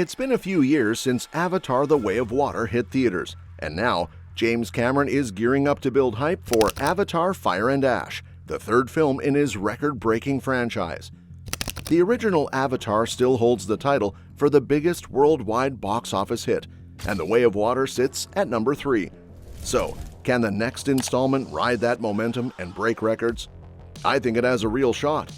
It's been a few years since Avatar: The Way of Water hit theaters, and now James Cameron is gearing up to build hype for Avatar: Fire and Ash, the third film in his record-breaking franchise. The original Avatar still holds the title for the biggest worldwide box office hit, and The Way of Water sits at number 3. So, can the next installment ride that momentum and break records? I think it has a real shot.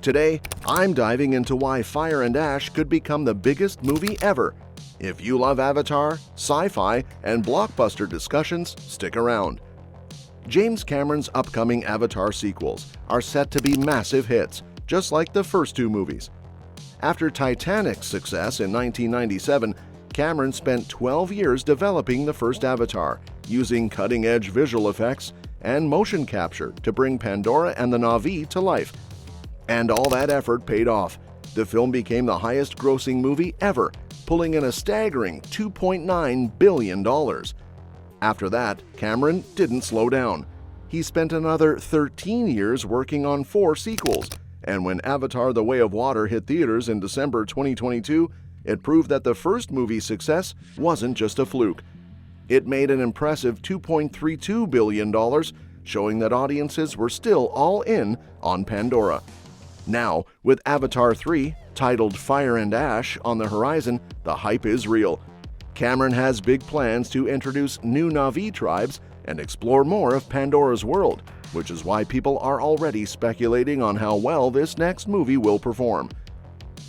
Today, I'm diving into why Fire and Ash could become the biggest movie ever. If you love Avatar, sci-fi, and blockbuster discussions, stick around. James Cameron's upcoming Avatar sequels are set to be massive hits, just like the first two movies. After Titanic's success in 1997, Cameron spent 12 years developing the first Avatar, using cutting-edge visual effects and motion capture to bring Pandora and the Na'vi to life. And all that effort paid off. The film became the highest-grossing movie ever, pulling in a staggering $2.9 billion. After that, Cameron didn't slow down. He spent another 13 years working on 4 sequels, and when Avatar: The Way of Water hit theaters in December 2022, it proved that the first movie's success wasn't just a fluke. It made an impressive $2.32 billion, showing that audiences were still all in on Pandora. Now, with Avatar 3, titled Fire and Ash, on the horizon, the hype is real. Cameron has big plans to introduce new Na'vi tribes and explore more of Pandora's world, which is why people are already speculating on how well this next movie will perform.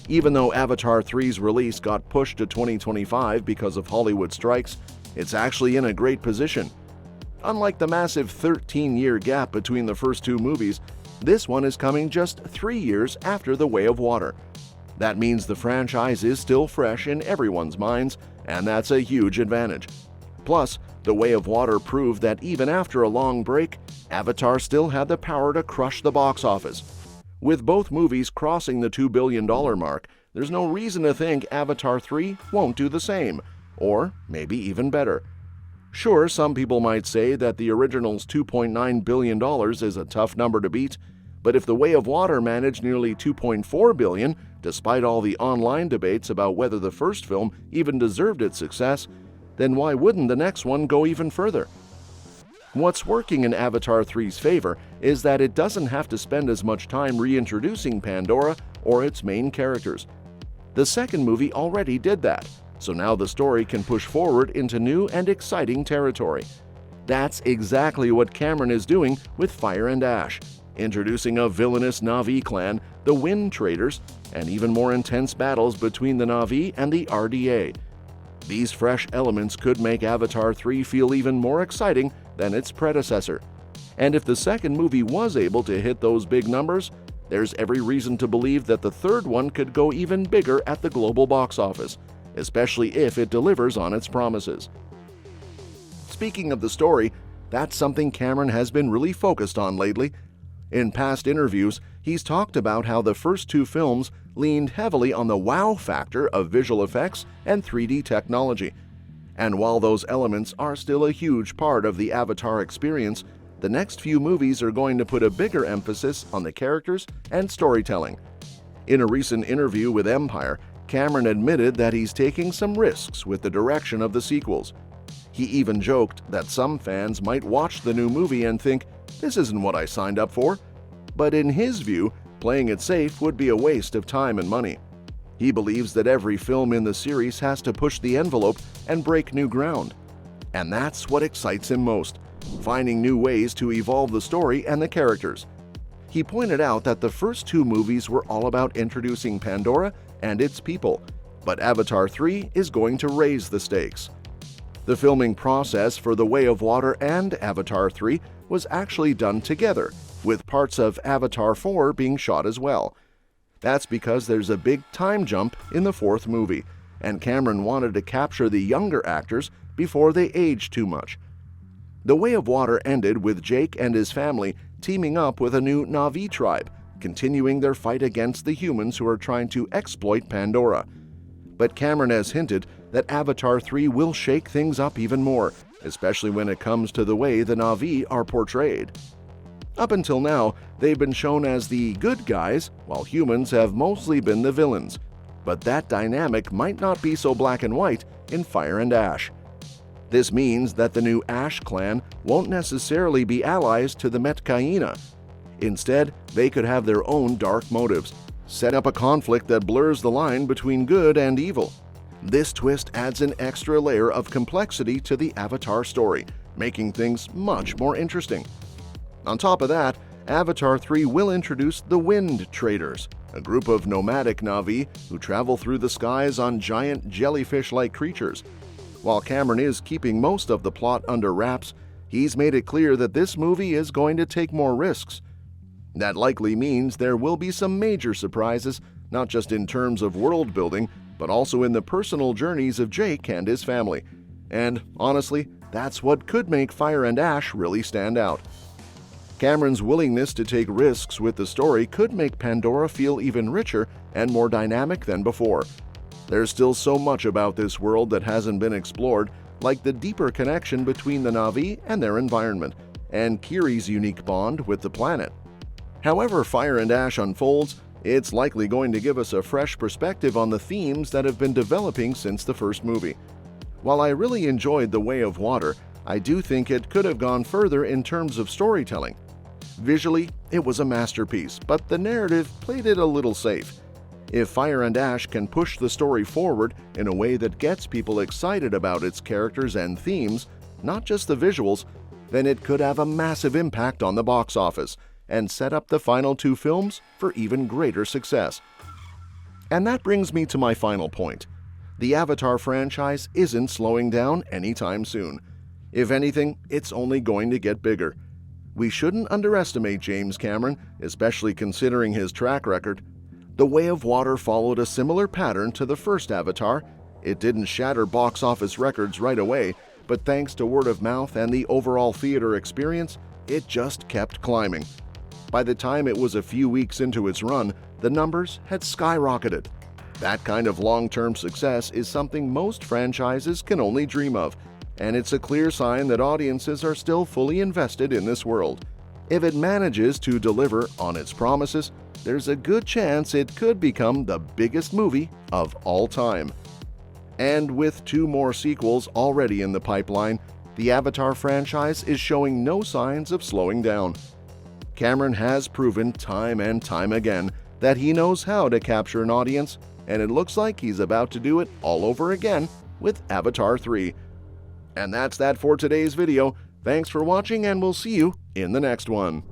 Even though Avatar 3's release got pushed to 2025 because of Hollywood strikes, it's actually in a great position. Unlike the massive 13-year gap between the first two movies, this one is coming just 3 years after The Way of Water. That means the franchise is still fresh in everyone's minds, and that's a huge advantage. Plus, The Way of Water proved that even after a long break, Avatar still had the power to crush the box office. With both movies crossing the $2 billion mark, there's no reason to think Avatar 3 won't do the same, or maybe even better. Sure, some people might say that the original's $2.9 billion is a tough number to beat, but if The Way of Water managed nearly $2.4 billion, despite all the online debates about whether the first film even deserved its success, then why wouldn't the next one go even further? What's working in Avatar 3's favor is that it doesn't have to spend as much time reintroducing Pandora or its main characters. The second movie already did that, so now the story can push forward into new and exciting territory. That's exactly what Cameron is doing with Fire and Ash, introducing a villainous Na'vi clan, the Wind Traders, and even more intense battles between the Na'vi and the RDA. These fresh elements could make Avatar 3 feel even more exciting than its predecessor. And if the second movie was able to hit those big numbers, there's every reason to believe that the third one could go even bigger at the global box office, especially if it delivers on its promises. Speaking of the story, that's something Cameron has been really focused on lately. In past interviews, he's talked about how the first two films leaned heavily on the wow factor of visual effects and 3D technology. And while those elements are still a huge part of the Avatar experience, the next few movies are going to put a bigger emphasis on the characters and storytelling. In a recent interview with Empire, Cameron admitted that he's taking some risks with the direction of the sequels. He even joked that some fans might watch the new movie and think, "This isn't what I signed up for." But in his view, playing it safe would be a waste of time and money. He believes that every film in the series has to push the envelope and break new ground. And that's what excites him most, finding new ways to evolve the story and the characters. He pointed out that the first two movies were all about introducing Pandora and its people, but Avatar 3 is going to raise the stakes. The filming process for The Way of Water and Avatar 3 was actually done together, with parts of Avatar 4 being shot as well. That's because there's a big time jump in the fourth movie, and Cameron wanted to capture the younger actors before they aged too much. The Way of Water ended with Jake and his family teaming up with a new Na'vi tribe, continuing their fight against the humans who are trying to exploit Pandora. But Cameron has hinted that Avatar 3 will shake things up even more, especially when it comes to the way the Na'vi are portrayed. Up until now, they've been shown as the good guys, while humans have mostly been the villains. but that dynamic might not be so black and white in Fire and Ash. This means that the new Ash clan won't necessarily be allies to the Metkayina. Instead, they could have their own dark motives, set up a conflict that blurs the line between good and evil. This twist adds an extra layer of complexity to the Avatar story, making things much more interesting. On top of that, Avatar 3 will introduce the Wind Traders, a group of nomadic Na'vi who travel through the skies on giant jellyfish-like creatures. While Cameron is keeping most of the plot under wraps, he's made it clear that this movie is going to take more risks. That likely means there will be some major surprises, not just in terms of world building, but also in the personal journeys of Jake and his family. And honestly, that's what could make Fire and Ash really stand out. Cameron's willingness to take risks with the story could make Pandora feel even richer and more dynamic than before. There's still so much about this world that hasn't been explored, like the deeper connection between the Na'vi and their environment, and Kiri's unique bond with the planet. However Fire and Ash unfolds, it's likely going to give us a fresh perspective on the themes that have been developing since the first movie. While I really enjoyed The Way of Water, I do think it could have gone further in terms of storytelling. Visually, it was a masterpiece, but the narrative played it a little safe. If Fire and Ash can push the story forward in a way that gets people excited about its characters and themes, not just the visuals, then it could have a massive impact on the box office and set up the final two films for even greater success. And that brings me to my final point. The Avatar franchise isn't slowing down anytime soon. If anything, it's only going to get bigger. We shouldn't underestimate James Cameron, especially considering his track record. The Way of Water followed a similar pattern to the first Avatar. It didn't shatter box office records right away, but thanks to word of mouth and the overall theater experience, it just kept climbing. By the time it was a few weeks into its run, the numbers had skyrocketed. That kind of long-term success is something most franchises can only dream of, and it's a clear sign that audiences are still fully invested in this world. If it manages to deliver on its promises, there's a good chance it could become the biggest movie of all time. And with 2 more sequels already in the pipeline, the Avatar franchise is showing no signs of slowing down. Cameron has proven time and time again that he knows how to capture an audience, and it looks like he's about to do it all over again with Avatar 3. And that's that for today's video. Thanks for watching, and we'll see you in the next one.